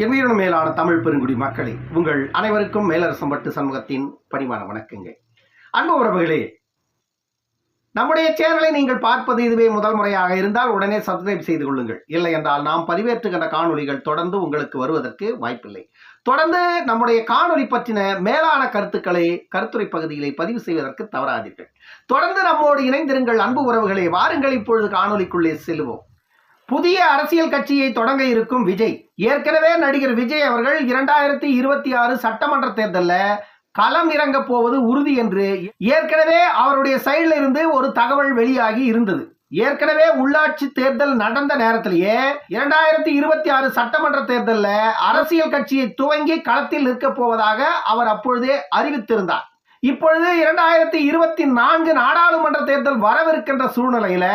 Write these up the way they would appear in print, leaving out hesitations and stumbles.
என் உயிரினும் மேலான தமிழ் பெருங்குடி மக்களே, உங்கள் அனைவருக்கும் மேலரசம்பட்டு சமூகத்தின் பணிவான வணக்கங்கள். அன்பு உறவுகளே, நம்முடைய சேனலை நீங்கள் பார்ப்பது இதுவே முதல் முறையாக இருந்தால் உடனே சப்ஸ்கிரைப் செய்து கொள்ளுங்கள். இல்லை என்றால் நாம் பதிவேற்றுகின்ற காணொலிகள் தொடர்ந்து உங்களுக்கு வருவதற்கு வாய்ப்பில்லை. தொடர்ந்து நம்முடைய காணொலி பற்றின மேலான கருத்துக்களை கருத்துரை பகுதிகளை பதிவு செய்வதற்கு தவறாதீர்கள். தொடர்ந்து நம்மோடு இணைந்திருங்கள் அன்பு உறவுகளே. வாருங்கள் இப்பொழுது காணொலிக்குள்ளே செல்வோம். புதிய அரசியல் கட்சியை தொடங்க இருக்கும் விஜய். ஏற்கனவே நடிகர் விஜய் அவர்கள் 2026 சட்டமன்ற தேர்தலில் களம் இறங்க போவது உறுதி என்று ஏற்கனவே அவருடைய சைடில் இருந்து ஒரு தகவல் வெளியாகி இருந்தது. ஏற்கனவே உள்ளாட்சி தேர்தல் நடந்த நேரத்திலேயே 2026 சட்டமன்ற தேர்தலில் அரசியல் கட்சியை துவங்கி களத்தில் நிற்க போவதாக அவர் அப்பொழுதே அறிவித்திருந்தார். இப்பொழுது 2024 நாடாளுமன்ற தேர்தல் வரவிருக்கின்ற சூழ்நிலையில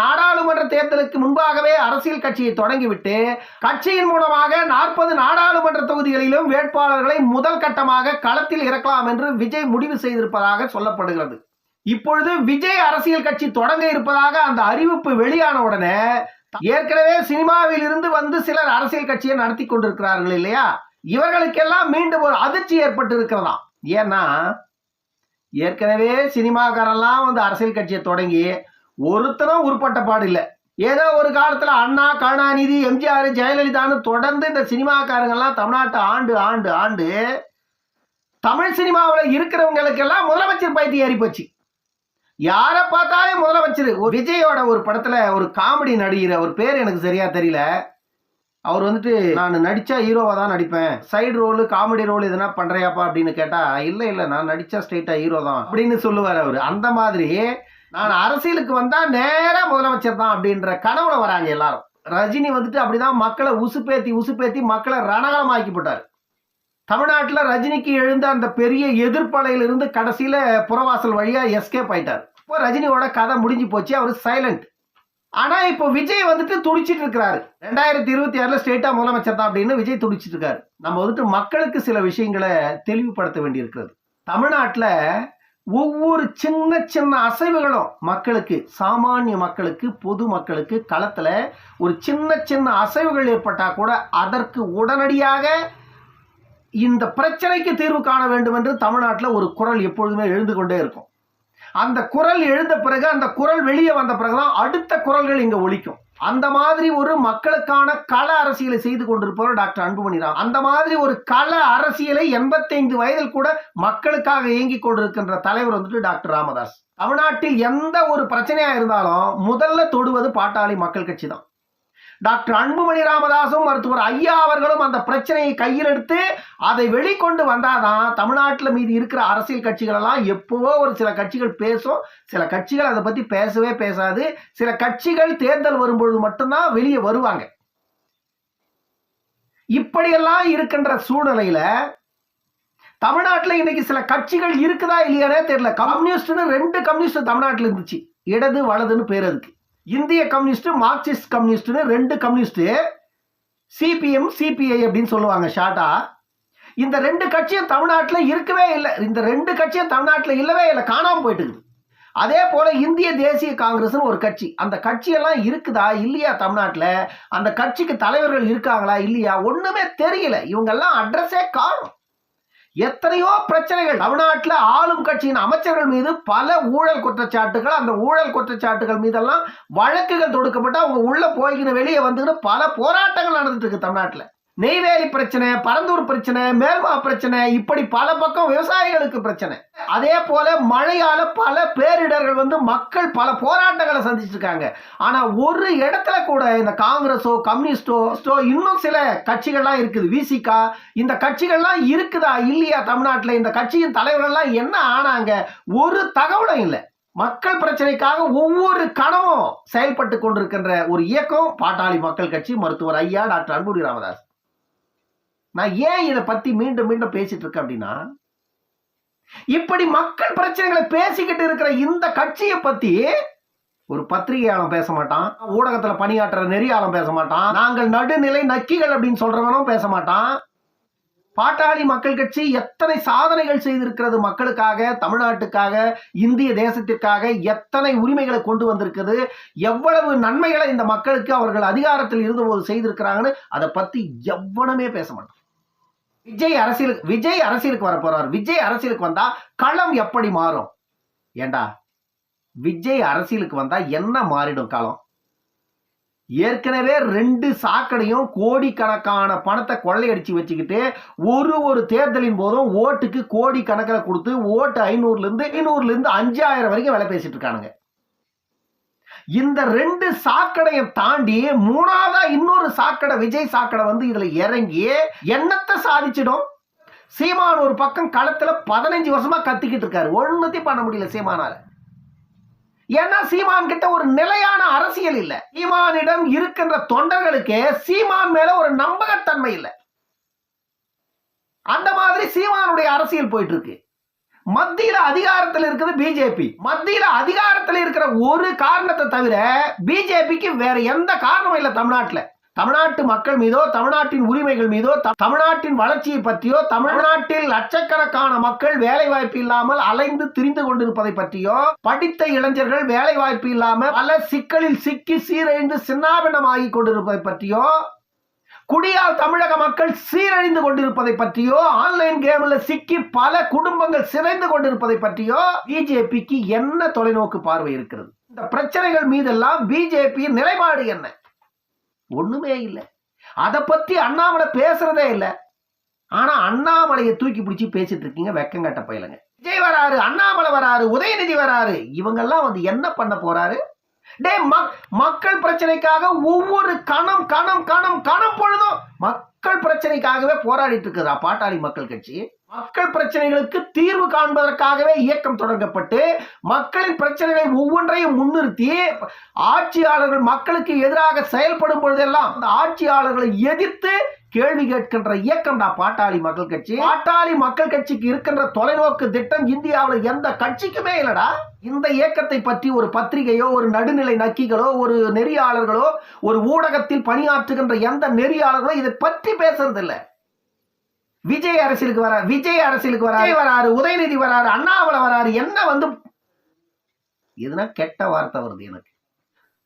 நாடாளுமன்ற தேர்தலுக்கு முன்பாகவே அரசியல் கட்சியை தொடங்கிவிட்டு கட்சியின் மூலமாக 40 நாடாளுமன்ற தொகுதிகளிலும் வேட்பாளர்களை முதல் கட்டமாக களத்தில் இறக்கலாம் என்று விஜய் முடிவு செய்திருப்பதாக சொல்லப்படுகிறது. இப்பொழுது விஜய் அரசியல் கட்சி தொடங்க இருப்பதாக அந்த அறிவிப்பு வெளியான உடனே ஏற்கனவே சினிமாவில் இருந்து வந்து சிலர் அரசியல் கட்சியை நடத்தி கொண்டிருக்கிறார்கள் இல்லையா, இவர்களுக்கெல்லாம் மீண்டும் ஒரு அதிர்ச்சி ஏற்பட்டு இருக்கிறதாம். ஏன்னா ஏற்கனவே சினிமாக்காரெல்லாம் வந்து அரசியல் கட்சியை தொடங்கி ஒருத்தரும் உருப்பட்ட பாடு இல்லை. ஏதோ ஒரு காலத்துல அண்ணா, கருணாநிதி, எம்ஜிஆர், ஜெயலலிதான்னு தொடர்ந்து இந்த சினிமாக்காரங்கெல்லாம் தமிழ்நாட்டை ஆண்டு ஆண்டு ஆண்டு தமிழ் சினிமாவில் இருக்கிறவங்களுக்கெல்லாம் முதலமைச்சர் பைத்தியம் ஏறி போச்சு. யாரை பார்த்தாலே முதலமைச்சர். விஜயோட ஒரு படத்துல ஒரு காமெடி நடிகர், அவர் பேர் எனக்கு சரியா தெரியல, அவர் வந்துட்டு நான் நடிச்சா ஹீரோவா தான் நடிப்பேன், சைடு ரோல் காமெடி ரோல் எதுனா பண்றியாப்பா அப்படின்னு கேட்டா இல்ல நான் நடிச்சா ஸ்ட்ரெயிட்டா ஹீரோ தான் அப்படின்னு சொல்லுவார் அவரு. அந்த மாதிரி நான் அரசியலுக்கு வந்தா நேரா முதலமைச்சர் தான் அப்படின்ற கனவுல வராங்க எல்லாரும். ரஜினி வந்துட்டு அப்படிதான் மக்களை உசுப்பேத்தி மக்களை ரணகலமாக்கி போட்டார். தமிழ்நாட்டில் ரஜினிக்கு எழுந்த அந்த பெரிய எதிர்ப்பலையிலிருந்து கடைசியில புறவாசல் வழியா எஸ்கேப் ஆயிட்டார். இப்போ ரஜினியோட கதை முடிஞ்சு போச்சு, அவர் சைலண்ட். ஆனா இப்போ விஜய் வந்துட்டு துடிச்சிட்டு இருக்கிறாரு. 2026 ஸ்டேட்டா முதலமைச்சர் தான் அப்படின்னு விஜய் துடிச்சிட்டு இருக்காரு. நம்ம வந்துட்டு மக்களுக்கு சில விஷயங்களை தெளிவுபடுத்த வேண்டி இருக்கிறது. தமிழ்நாட்டில் ஒவ்வொரு சின்ன சின்ன அசைவுகளும் மக்களுக்கு, சாமானிய மக்களுக்கு, பொது மக்களுக்கு களத்துல ஒரு சின்ன சின்ன அசைவுகள் ஏற்பட்டா கூட அதற்கு உடனடியாக இந்த பிரச்சனைக்கு தீர்வு காண வேண்டும் என்று தமிழ்நாட்டில் ஒரு குரல் எப்பொழுதுமே எழுந்து கொண்டே இருக்கும். அந்த குரல் எழுந்த பிறகு, அந்த குரல் வெளியே வந்த பிறகுதான் அடுத்த குரல்கள் இங்க ஒலிக்கும். அந்த மாதிரி ஒரு மக்களுக்கான கள அரசியலை செய்து கொண்டிருப்பவர் டாக்டர் அன்புமணி ராமதாஸ். அந்த மாதிரி ஒரு கள அரசியலை 85 வயதில் கூட மக்களுக்காக இயங்கிக் கொண்டிருக்கின்ற தலைவர் வந்துட்டு டாக்டர் ராமதாஸ். தமிழ்நாட்டில் எந்த ஒரு பிரச்சனையா இருந்தாலும் முதல்ல தொடுவது பாட்டாளி மக்கள் கட்சி தான். டாக்டர் அன்புமணி ராமதாசும் மருத்துவர் ஐயா அவர்களும் அந்த பிரச்சனையை கையில் எடுத்து அதை வெளிக்கொண்டு வந்தாதான் தமிழ்நாட்டில் மீது இருக்கிற அரசியல் கட்சிகள் எல்லாம் எப்பவோ ஒரு சில கட்சிகள் பேசும், சில கட்சிகள் அதை பத்தி பேசவே பேசாது. சில கட்சிகள் தேர்தல் வரும்பொழுது மட்டும்தான் வெளியே வருவாங்க. இப்படியெல்லாம் இருக்கின்ற சூழ்நிலையில தமிழ்நாட்டில் இன்னைக்கு சில கட்சிகள் இருக்குதா இல்லையானே தெரியல. கம்யூனிஸ்ட்னு 2 கம்யூனிஸ்ட் தமிழ்நாட்டில் இருந்துச்சு, இடது வலதுன்னு பேர். அதுக்கு இந்திய கம்யூனிஸ்ட், மார்க்சிஸ்ட் கம்யூனிஸ்ட்னு 2 கம்யூனிஸ்ட், சிபிஎம் சிபிஐ அப்படின்னு சொல்லுவாங்க ஷார்ட்டா. இந்த 2 கட்சியும் தமிழ்நாட்டில் இருக்கவே இல்லை. இந்த 2 கட்சியும் தமிழ்நாட்டில் இல்லவே இல்லை, காணாம போயிட்டு இருக்குது. அதே போல இந்திய தேசிய காங்கிரஸ்னு ஒரு கட்சி, அந்த கட்சியெல்லாம் இருக்குதா இல்லையா தமிழ்நாட்டில்? அந்த கட்சிக்கு தலைவர்கள் இருக்காங்களா இல்லையா ஒண்ணுமே தெரியல. இவங்கெல்லாம் அட்ரஸே காணும். எத்தனையோ பிரச்சனைகள் தமிழ்நாட்டில் ஆளும் கட்சியின் அமைச்சர்கள் மீது பல ஊழல் குற்றச்சாட்டுகள், அந்த ஊழல் குற்றச்சாட்டுகள் மீதெல்லாம் வழக்குகள் தொடுக்கப்பட்டு அவங்க உள்ள போய்கிற வெளியே வந்துக்கிட்டு பல போராட்டங்கள் நடந்துட்டு இருக்கு தமிழ்நாட்டில். நெய்வேலி பிரச்சனை, பரந்தூர் பிரச்சனை, மேல்மா பிரச்சனை, இப்படி பல பக்கம் விவசாயிகளுக்கு பிரச்சனை. அதே போல மழையால பல பேரிடர்கள் வந்து மக்கள் பல போராட்டங்களை சந்திச்சிட்டு இருக்காங்க. ஆனா ஒரு இடத்துல கூட இந்த காங்கிரஸோ கம்யூனிஸ்டோ இன்னும் சில கட்சிகள்லாம் இருக்குது, விசிகா, இந்த கட்சிகள்லாம் இருக்குதா இல்லையா தமிழ்நாட்டில்? இந்த கட்சியின் தலைவர்கள்லாம் என்ன ஆனாங்க? ஒரு தகவலும் இல்லை. மக்கள் பிரச்சனைக்காக ஒவ்வொரு கணமும் செயல்பட்டு கொண்டிருக்கின்ற ஒரு இயக்கம் பாட்டாளி மக்கள் கட்சி, மருத்துவர் ஐயா டாக்டர் அன்புமணி ராமதாஸ். நான் ஏன் இதை பத்தி மீண்டும் மீண்டும் பேசிட்டு இருக்கேன் அப்படின்னா, இப்படி மக்கள் பிரச்சனைகளை பேசிக்கிட்டு இருக்கிற இந்த கட்சியை பத்தி ஒரு பத்திரிகையாளம் பேச மாட்டான், ஊடகத்துல பணியாற்றுற நெறியாளம் பேச மாட்டான், நாங்கள் நடுநிலை நக்கிகள் அப்படின்னு சொல்றவனும் பேச மாட்டான். பாட்டாளி மக்கள் கட்சி எத்தனை சாதனைகள் செய்திருக்கிறது மக்களுக்காக, தமிழ்நாட்டுக்காக, இந்திய தேசத்திற்காக எத்தனை உரிமைகளை கொண்டு வந்திருக்கிறது, எவ்வளவு நன்மைகளை இந்த மக்களுக்கு அவர்கள் அதிகாரத்தில் இருந்தபோது செய்திருக்கிறாங்கன்னு அதை பத்தி எவ்வளவுமே பேச மாட்டோம். விஜய் அரசியலுக்கு வர போறார். விஜய் அரசியலுக்கு வந்தா களம் எப்படி மாறும்? ஏண்டா விஜய் அரசியலுக்கு வந்தா என்ன மாறிடும் காலம்? ஏற்கனவே 2 சாக்கடையும் கோடிக்கணக்கான பணத்தை கொள்ளையடிச்சு வச்சுக்கிட்டு ஒரு தேர்தலின் போதும் ஓட்டுக்கு கோடி கணக்கில் கொடுத்து ஓட்டு 500 500 வரைக்கும் விலை பேசிட்டு இருக்கானுங்க. இந்த 2 சாக்கடையை தாண்டி 3ஆவதா இன்னொரு சாக்கடை, விஜய் சாக்கடை வந்து இதுல இறங்கி என்னத்தை சாதிச்சிடும்? சீமான் ஒரு பக்கம் களத்துல 15 வருஷமா கத்திக்கிட்டு இருக்காரு, ஒண்ணுத்தையும் பண்ண முடியல சீமானால. ஏன்னா சீமான் கிட்ட ஒரு நிலையான அரசியல் இல்ல. சீமானிடம் இருக்கின்ற தொண்டர்களுக்கு சீமான் மேல ஒரு நம்பகத்தன்மை இல்ல. அந்த மாதிரி சீமானுடைய அரசியல் போயிட்டு இருக்கு. மத்தியில அதிகாரத்தில் இருக்குது பிஜேபி. மத்தியில அதிகாரத்தில் இருக்கிற ஒரு காரணத்தை தவிர பிஜேபிக்கு வேற எந்த காரணமும் இல்ல. தமிழ்நாட்டு மக்கள் மீதோ, தமிழ்நாட்டின் உரிமைகள் மீதோ, தமிழ்நாட்டின் வளர்ச்சியை பற்றியோ, தமிழ்நாட்டில் லட்சக்கணக்கான மக்கள் வேலை வாய்ப்பு இல்லாமல் அலைந்து திரிந்து கொண்டிருப்பதை பற்றியோ, படித்த இளைஞர்கள் வேலை வாய்ப்பு இல்லாமல் பல சிக்கலில் சிக்கி சீரழிந்து சின்னாபின்னமாகி கொண்டிருப்பதை பற்றியோ, குடியால் தமிழக மக்கள் சீரழிந்து கொண்டிருப்பதை பற்றியோ, ஆன்லைன் கேம்ல சிக்கி பல குடும்பங்கள் சிதைந்து கொண்டிருப்பதை பற்றியோ பிஜேபிக்கு என்ன தொலைநோக்கு பார்வை இருக்கிறது? இந்த பிரச்சனைகள் மீதெல்லாம் பிஜேபியின் நிலைப்பாடு என்ன? ஒண்ணுமே இல்லை. அதை பத்தி அண்ணாமலை பேசுறதே இல்லை. ஆனா அண்ணாமலையை தூக்கி பிடிச்சி பேசிட்டு இருக்கீங்க வெக்கங்கட்ட பயிலுங்க. விஜய் வராரு, அண்ணாமலை வராரு, உதயநிதி வராரு, இவங்கெல்லாம் வந்து என்ன பண்ண போறாரு? மக்கள் பிரச்சனைக்காக ஒவ்வொரு கணம் பொழுதும் மக்கள் பிரச்சனைக்காகவே போராடிட்டு இருக்குதா பாட்டாளி மக்கள் கட்சி? மக்கள் பிரச்சனைகளுக்கு தீர்வு காண்பதற்காகவே இயக்கம் தொடங்கப்பட்டு மக்களின் பிரச்சனைகளை ஒவ்வொன்றையும் முன்னிறுத்தி ஆட்சியாளர்கள் மக்களுக்கு எதிராக செயல்படும் பொழுதெல்லாம் அந்த ஆட்சியாளர்களை எதிர்த்து கேள்வி கேட்கின்ற இயக்கம் தான் பாட்டாளி மக்கள் கட்சி. பாட்டாளி மக்கள் கட்சிக்கு இருக்கின்ற தொலைநோக்கு திட்டம் இந்தியாவில் எந்த கட்சிக்குமே இல்லடா. இந்த இயக்கத்தை பற்றி ஒரு பத்திரிகையோ, ஒரு நடுநிலை நக்கிகளோ, ஒரு நெறியாளர்களோ, ஒரு ஊடகத்தில் பணியாற்றுகின்ற எந்த நெறியாளர்களோ இதை பற்றி பேசுறது இல்லை. விஜய் அரசியலுக்கு வராரு, உதயநிதி வராரு, அண்ணாமலை வராரு, என்ன வந்து எதுனா கெட்ட வார்த்தை வருது எனக்கு.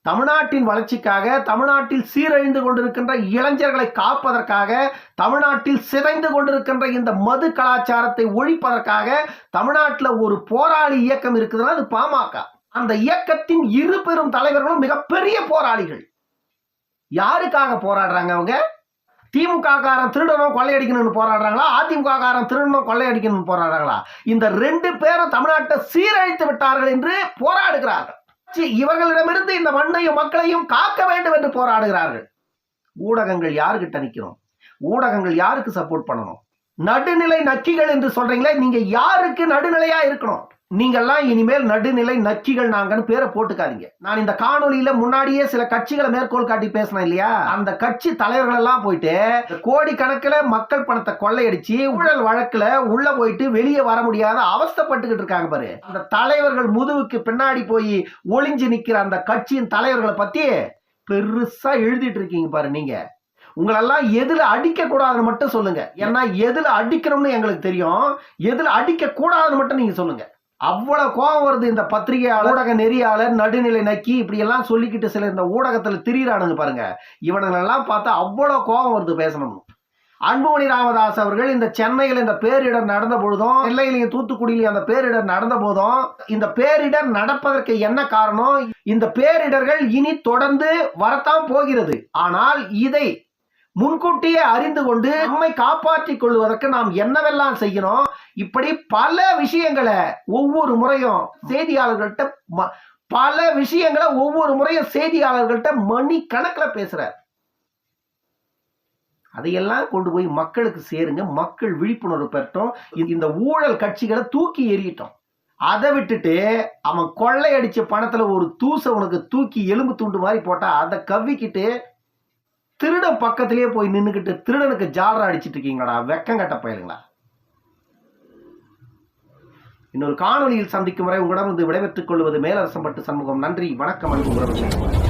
தமிழ்நாட்டின் வளர்ச்சிக்காக, தமிழ்நாட்டில் சீரழிந்து கொண்டிருக்கின்ற இளைஞர்களை காப்பதற்காக, தமிழ்நாட்டில் சிதைந்து கொண்டிருக்கின்ற இந்த மது கலாச்சாரத்தை ஒழிப்பதற்காக தமிழ்நாட்டில் ஒரு போராளி இயக்கம் இருக்குதுன்னா அது பாமக. அந்த இயக்கத்தின் 2 பெரும் தலைவர்களும் மிகப்பெரிய போராளிகள். யாருக்காக போராடுறாங்க அவங்க? திமுக காரன் திருடணும் கொள்ளையடிக்கணும்னு போராடுறாங்களா? அதிமுக காரன் திருடணும் கொள்ளையடிக்கணும்னு போராடுறாங்களா? இந்த 2 பேரும் தமிழ்நாட்டை சீரழித்து விட்டார்கள் என்று போராடுகிறார்கள். இவர்களிடமிருந்து இந்த மண்ணையும் மக்களையும் காக்க வேண்டும் என்று போராடுகிறார்கள். ஊடகங்கள் யாருக்கிட்ட நிற்கணும்? ஊடகங்கள் யாருக்கு சப்போர்ட் பண்ணணும்? நடுநிலை நக்கிகள் என்று சொல்றீங்களே, நீங்க யாருக்கு நடுநிலையா இருக்கணும்? நீங்கெல்லாம் இனிமேல் நடுநிலை நக்கிகள் நாங்கன்னு பேரை போட்டுக்காதீங்க. நான் இந்த காணொலியில முன்னாடியே சில கட்சிகளை மேற்கோள் காட்டி பேசினேன் இல்லையா? அந்த கட்சி தலைவர்கள் எல்லாம் போயிட்டு கோடிக்கணக்கில் மக்கள் பணத்தை கொள்ளையடிச்சு ஊழல் வழக்குல உள்ள போயிட்டு வெளியே வர முடியாத அவஸ்தைப்பட்டுக்கிட்டு இருக்காங்க பாரு. அந்த தலைவர்கள் முதுகுக்கு பின்னாடி போய் ஒளிஞ்சு நிக்கிற அந்த கட்சியின் தலைவர்களை பத்தி பெருசா எழுதிட்டு இருக்கீங்க பாரு. நீங்க உங்களெல்லாம் எதுல அடிக்க கூடாதுன்னு மட்டும் சொல்லுங்க. ஏன்னா எதுல அடிக்கணும்னு எங்களுக்கு தெரியும், எதுல அடிக்க கூடாதுன்னு மட்டும் நீங்க சொல்லுங்க. அவ்வளவு கோபம் வருது இந்த பத்திரிகையாளர், ஊடக நெறியாளர், நடுநிலை நக்கி இப்படி எல்லாம் சொல்லிக்கிட்டு சில இந்த ஊடகத்துல திரியிறானுங்க பாருங்க. இவனுங்களெல்லாம் பார்த்தா அவ்வளவு கோபம் வருது பேசணும். அன்புமணி ராமதாஸ் அவர்கள் இந்த சென்னையில் இந்த பேரிடர் நடந்த பொழுதும், நெல்லையிலையும் தூத்துக்குடியிலையும் அந்த பேரிடர் நடந்த போதும், இந்த பேரிடர் நடப்பதற்கு என்ன காரணம்? இந்த பேரிடர்கள் இனி தொடர்ந்து வரத்தான் போகிறது. ஆனால் இதை முன்கூட்டியே அறிந்து கொண்டு நம்மை காப்பாற்றிக் கொள்வதற்கு நாம் என்னவெல்லாம் செய்யணும்? இப்படி பல விஷயங்களை ஒவ்வொரு முறையும் செய்தியாளர்கள்ட்ட மணி கணக்கில் பேசுறார். அதையெல்லாம் கொண்டு போய் மக்களுக்கு சேருங்க. மக்கள் விழிப்புணர்வு பெறட்டும். இந்த ஊழல் கட்சிகளை தூக்கி எறியட்டும். அதை விட்டுட்டு அவன் கொள்ளையடிச்ச பணத்துல ஒரு தூசை உனக்கு தூக்கி எலும்பு துண்டு மாதிரி போட்டா அதை கவ்விக்கிட்டு திருடன் பக்கத்திலேயே போய் நின்றுக்கிட்டு திருடனுக்கு ஜாலரா அடிச்சிட்டு இருக்கீங்களா? வெக்கங்கட்ட பயலுங்களா? இன்னொரு காணொலியில் சந்திக்கும் வரை உங்களிடம் விடைபெற்றுக் கொள்வது மேலரசம்பட்டு சண்முகம். நன்றி, வணக்கம், அன்பு உறவுகளே.